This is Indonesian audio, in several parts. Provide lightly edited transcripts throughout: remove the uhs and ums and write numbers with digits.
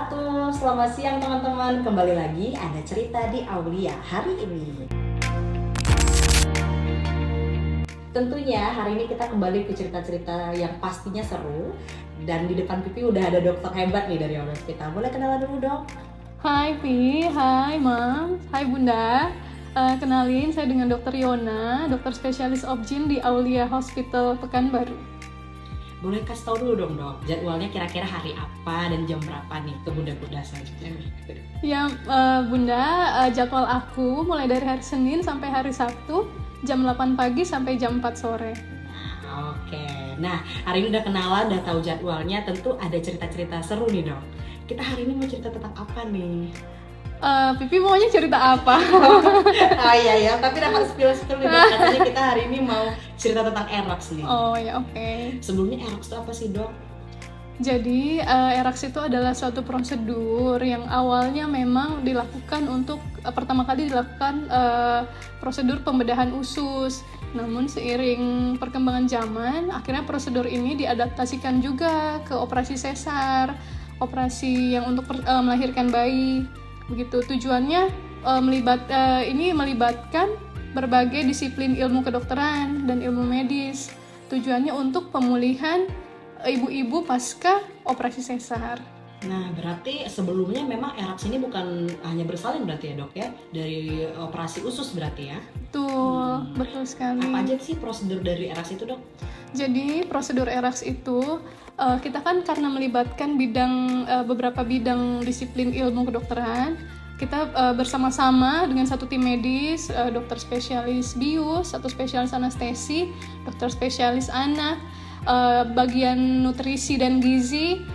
wabarakatuh. Selamat siang teman-teman. Kembali lagi ada cerita di Aulia hari ini. Tentunya hari ini kita kembali ke cerita-cerita yang pastinya seru. Dan di depan Pipi udah ada dokter hebat nih dari Aulia Hospital. Boleh kenalan dulu dok? Hai Pi, hai Mam, hai Bunda. Kenalin, saya dengan Dr. Yona, dokter spesialis Obgyn di Aulia Hospital Pekanbaru. Boleh kasih tahu dulu dong dok, jadwalnya kira-kira hari apa dan jam berapa nih ke bunda-bunda selanjutnya? Ya Bunda, jadwal aku mulai dari hari Senin sampai hari Sabtu, jam 8 pagi sampai jam 4 sore. Oke, nah hari ini udah kenalan, udah tahu jadwalnya, tentu ada cerita-cerita seru nih dok. Kita hari ini mau cerita tentang apa nih? Pipi maunya cerita apa? Iya, tapi dapat spill nih dok, katanya kita hari ini mau cerita tentang eroks nih. Oh ya oke. Sebelumnya eroks itu apa sih dok? Jadi eroks itu adalah suatu prosedur yang awalnya memang dilakukan untuk pertama kali dilakukan prosedur pembedahan usus. Namun seiring perkembangan zaman, akhirnya prosedur ini diadaptasikan juga ke operasi sesar, operasi yang untuk melahirkan bayi. Begitu tujuannya melibatkan berbagai disiplin ilmu kedokteran dan ilmu medis. Tujuannya untuk pemulihan ibu-ibu pasca operasi sesar. Nah, berarti sebelumnya memang eroks ini bukan hanya bersalin berarti ya dok ya? Dari operasi usus berarti ya? Betul, betul sekali. Apa aja sih prosedur dari eroks itu dok? Jadi prosedur eroks itu kita kan karena melibatkan beberapa bidang disiplin ilmu kedokteran, kita bersama-sama dengan satu tim medis, dokter spesialis bius, satu spesialis anestesi, dokter spesialis anak, bagian nutrisi dan gizi,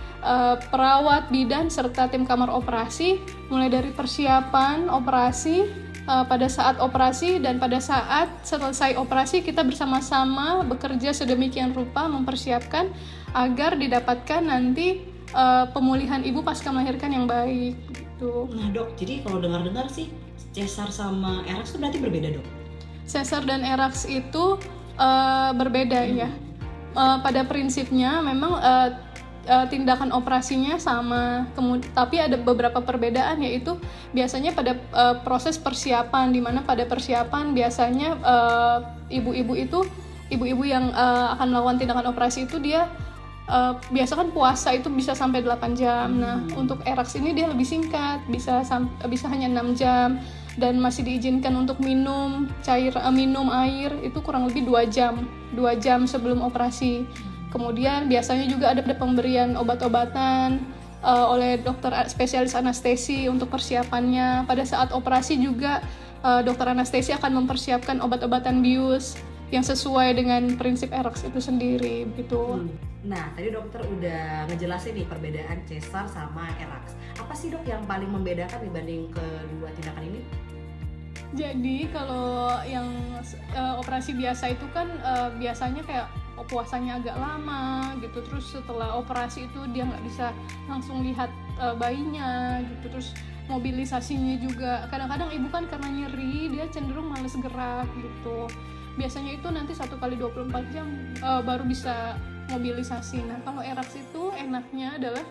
perawat bidan serta tim kamar operasi, mulai dari persiapan operasi, pada saat operasi dan pada saat selesai operasi kita bersama-sama bekerja sedemikian rupa mempersiapkan agar didapatkan nanti pemulihan ibu pasca melahirkan yang baik gitu. Nah dok, jadi kalau dengar-dengar sih cesar sama eroks itu berarti berbeda dok? Sesar dan eroks itu berbeda ya. Pada prinsipnya memang tindakan operasinya sama, tapi ada beberapa perbedaan, yaitu biasanya pada proses persiapan, di mana pada persiapan biasanya ibu-ibu yang akan melakukan tindakan operasi itu dia biasa kan puasa itu bisa sampai 8 jam. Nah, untuk eroks ini dia lebih singkat, bisa hanya 6 jam dan masih diizinkan untuk minum air itu kurang lebih 2 jam sebelum operasi. Kemudian biasanya juga ada pemberian obat-obatan oleh dokter spesialis anestesi untuk persiapannya. Pada saat operasi juga dokter anestesi akan mempersiapkan obat-obatan bius yang sesuai dengan prinsip eroks itu sendiri begitu. Nah, tadi dokter udah ngejelasin nih perbedaan cesar sama eroks. Apa sih dok yang paling membedakan dibanding kedua tindakan ini? Jadi kalau yang operasi biasa itu kan biasanya kayak puasanya agak lama gitu, terus setelah operasi itu dia nggak bisa langsung lihat bayinya gitu, terus mobilisasinya juga kadang-kadang ibu kan karena nyeri dia cenderung males gerak gitu. Biasanya itu nanti 1 kali 24 jam baru bisa mobilisasi. Nah kalau eroks itu enaknya adalah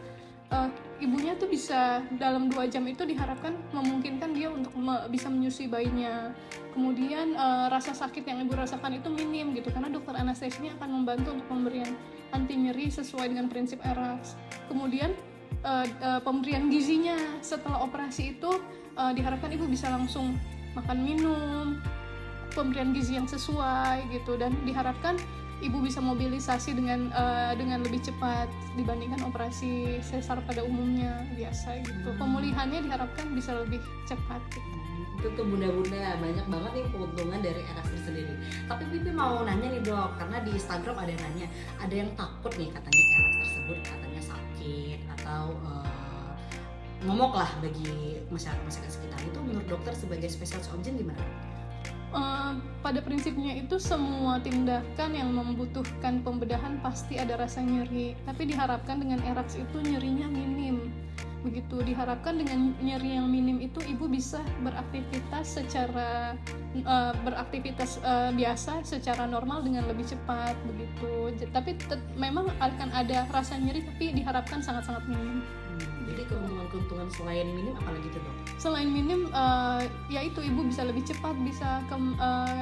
ibunya tuh bisa dalam 2 jam itu diharapkan memungkinkan dia untuk bisa menyusui bayinya. Kemudian rasa sakit yang ibu rasakan itu minim gitu, karena dokter anestesi ini akan membantu untuk pemberian anti nyeri sesuai dengan prinsip eroks. Kemudian pemberian gizinya setelah operasi itu diharapkan ibu bisa langsung makan minum, pemberian gizi yang sesuai gitu, dan diharapkan ibu bisa mobilisasi dengan lebih cepat dibandingkan operasi sesar pada umumnya biasa gitu. Pemulihannya diharapkan bisa lebih cepat gitu. Itu tuh bunda-bunda banyak banget nih keuntungan dari eroks sendiri. Tapi Pipi mau nanya nih dok, karena di Instagram ada yang nanya, ada yang takut nih katanya eroks tersebut katanya sakit atau momok lah bagi masyarakat sekitar. Itu menurut dokter sebagai spesialis Obgyn gimana? Pada prinsipnya itu semua tindakan yang membutuhkan pembedahan pasti ada rasa nyeri, tapi diharapkan dengan eroks itu nyerinya minim. Begitu, diharapkan dengan nyeri yang minim itu ibu bisa beraktivitas biasa secara normal dengan lebih cepat begitu. Tapi memang akan ada rasa nyeri, tapi diharapkan sangat-sangat minim. Jadi keuntungan selain minim apa lagi tuh dok? Selain minim, yaitu ibu bisa lebih cepat bisa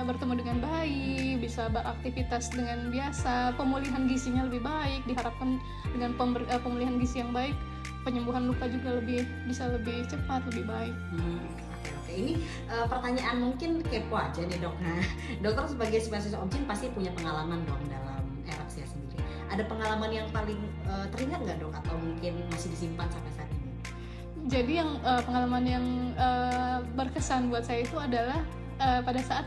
bertemu dengan bayi, bisa beraktivitas dengan biasa, pemulihan gizinya lebih baik, diharapkan dengan pemulihan gizi yang baik, penyembuhan luka juga bisa lebih cepat, lebih baik. Oke. Ini pertanyaan mungkin kepo aja nih dok. Nah, dokter sebagai spesialis objin pasti punya pengalaman dong dalam eraksia sendiri. Ada pengalaman yang paling teringat nggak dok? Atau mungkin masih disimpan sampai saat ini? Jadi yang pengalaman yang berkesan buat saya itu adalah pada saat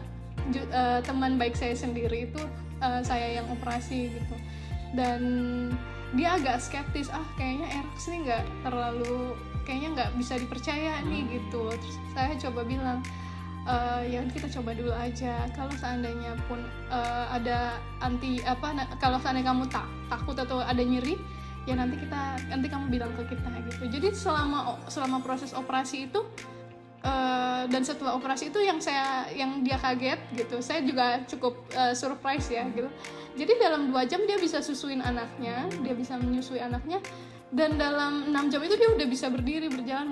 teman baik saya sendiri itu saya yang operasi gitu, dan dia agak skeptis, kayaknya eraks nih kayaknya nggak bisa dipercaya nih gitu. Terus saya coba bilang, ya kita coba dulu aja, kalau seandainya pun ada kalau seandainya kamu takut atau ada nyeri, ya nanti kamu bilang ke kita gitu. Jadi selama proses operasi itu dan setelah operasi itu yang dia kaget gitu, saya juga cukup surprise ya gitu. Jadi dalam 2 jam dia bisa susuin anaknya, dia bisa menyusui anaknya, dan dalam 6 jam itu dia udah bisa berdiri, berjalan,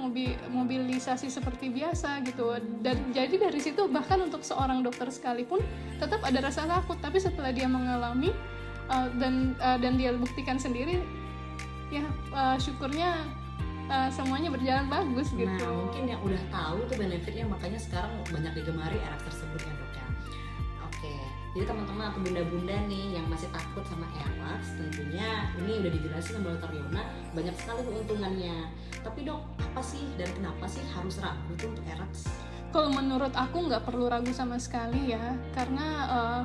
mobilisasi seperti biasa gitu. Dan jadi dari situ bahkan untuk seorang dokter sekalipun tetap ada rasa takut, tapi setelah dia mengalami dan dia buktikan sendiri, ya syukurnya semuanya berjalan bagus gitu. Nah, mungkin yang udah tahu tuh benefitnya, makanya sekarang banyak digemari eraks tersebut ya dok ya. Oke, jadi teman-teman atau bunda-bunda nih yang masih takut sama eraks, tentunya ini udah dijelasin sama dokter Yona, banyak sekali keuntungannya. Tapi dok, apa sih dan kenapa sih harus ragu tuh untuk eraks? Kalau menurut aku nggak perlu ragu sama sekali ya, karena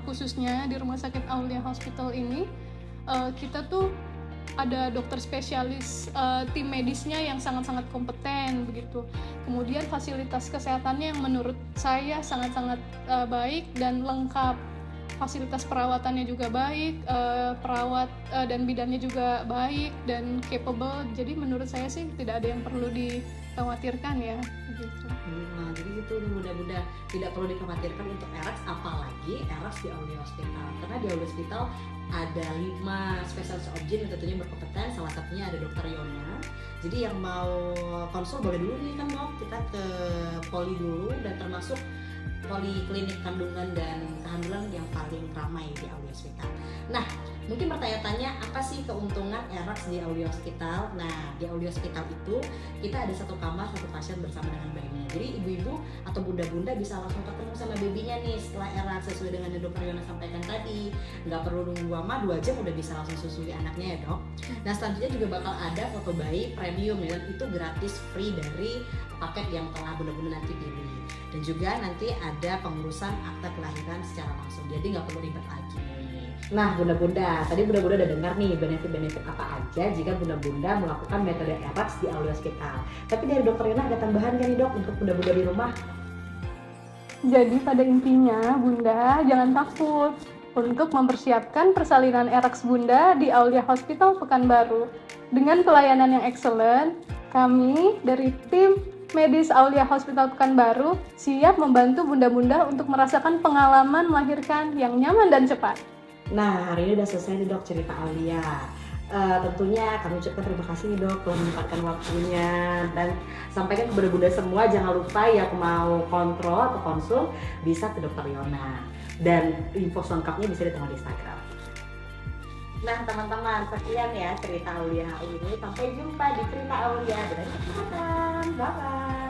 khususnya di Rumah Sakit Aulia Hospital ini kita tuh ada dokter spesialis, tim medisnya yang sangat-sangat kompeten begitu. Kemudian fasilitas kesehatannya yang menurut saya sangat-sangat baik dan lengkap. Fasilitas perawatannya juga baik, perawat dan bidannya juga baik dan capable. Jadi menurut saya sih tidak ada yang perlu dikhawatirkan ya gitu. Nah, jadi gitu mudah-mudahan tidak perlu dikhawatirkan untuk eraks, apalagi eraks di Aulia Hospital. Karena di Aulia Hospital ada 5 spesialis objin yang tentunya berkompeten, salah satunya ada dokter Yona. Jadi yang mau konsul boleh dulu nih kan dok, kita ke poli dulu, dan termasuk poliklinik kandungan dan kehamilan yang paling ramai di Aulia Hospital. Nah, mungkin bertanya-tanya apa sih keuntungan eraks di Aulia Hospital? Nah, di Aulia Hospital itu kita ada 1 kamar 1 pasien bersama dengan bayinya. Jadi ibu-ibu atau bunda-bunda bisa langsung ketemu sama babynya nih setelah eraks, sesuai dengan yang dokter Yona sampaikan tadi. Nggak perlu nunggu lama, 2 jam udah bisa langsung susui anaknya ya dok. Nah, selanjutnya juga bakal ada foto bayi premium dan itu gratis, free dari paket yang telah bunda-bunda nanti pilih. Dan juga nanti ada pengurusan akta kelahiran secara langsung, jadi nggak perlu ribet lagi. Nah bunda-bunda, tadi bunda-bunda udah dengar nih benefit-benefit apa aja jika bunda-bunda melakukan metode eraks di Aulia Hospital. Tapi dari dokter Yona ada tambahan kan nih dok untuk bunda-bunda di rumah? Jadi pada intinya bunda jangan takut untuk mempersiapkan persalinan eraks bunda di Aulia Hospital Pekanbaru. Dengan pelayanan yang excellent, kami dari tim medis Aulia Hospital Pekanbaru siap membantu bunda-bunda untuk merasakan pengalaman melahirkan yang nyaman dan cepat. Nah, hari ini udah selesai nih dok cerita Aulia. Tentunya kami ucapkan terima kasih nih dok telah menyempatkan waktunya, dan sampaikan kepada bunda semua jangan lupa ya mau kontrol atau konsul bisa ke dokter Yona, dan info lengkapnya bisa ditemukan di Instagram. Nah teman-teman, sekian ya cerita Aulia hari ini. Sampai jumpa di cerita Aulia. Bye bye.